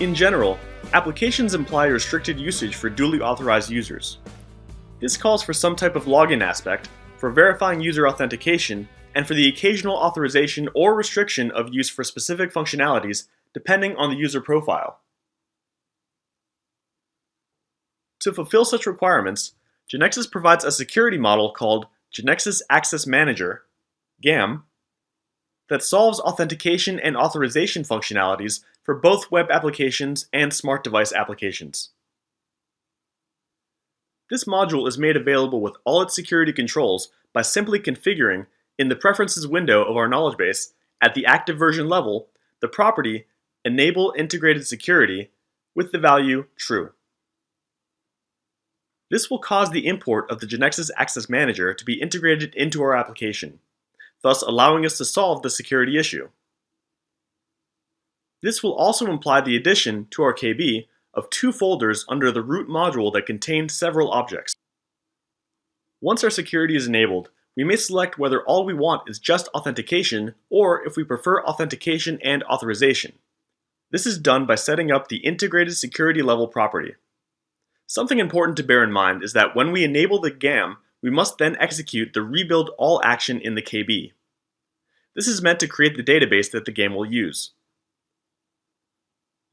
In general, applications imply restricted usage for duly authorized users. This calls for some type of login aspect, for verifying user authentication, and for the occasional authorization or restriction of use for specific functionalities depending on the user profile. To fulfill such requirements, GeneXus provides a security model called GeneXus Access Manager, GAM, that solves authentication and authorization functionalities for both web applications and smart device applications. This module is made available with all its security controls by simply configuring, in the Preferences window of our knowledge base, at the active version level, the property Enable Integrated Security with the value True. This will cause the import of the GeneXus Access Manager to be integrated into our application, thus allowing us to solve the security issue. This will also imply the addition to our KB of 2 folders under the root module that contain several objects. Once our security is enabled, we may select whether all we want is just authentication or if we prefer authentication and authorization. This is done by setting up the integrated security level property. Something important to bear in mind is that when we enable the GAM, we must then execute the rebuild all action in the KB. This is meant to create the database that the GAM will use.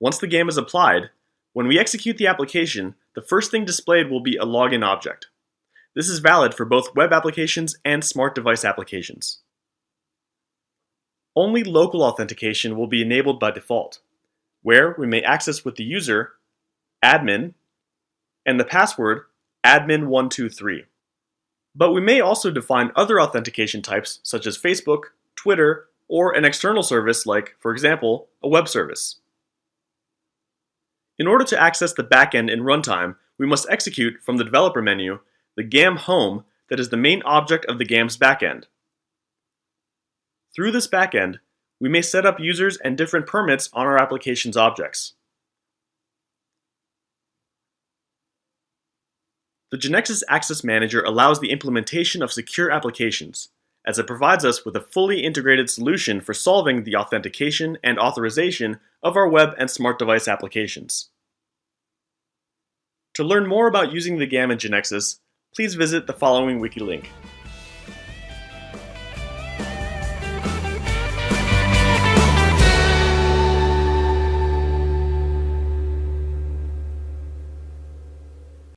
Once the GAM is applied, when we execute the application, the first thing displayed will be a login object. This is valid for both web applications and smart device applications. Only local authentication will be enabled by default, where we may access with the user, admin, and the password, admin123. But we may also define other authentication types such as Facebook, Twitter, or an external service like, for example, a web service. In order to access the backend in runtime, we must execute from the developer menu the GAM home that is the main object of the GAM's backend. Through this backend, we may set up users and different permits on our application's objects. The GeneXus Access Manager allows the implementation of secure applications, as it provides us with a fully integrated solution for solving the authentication and authorization of our web and smart device applications. To learn more about using the GAM in GeneXus, please visit the following wiki link.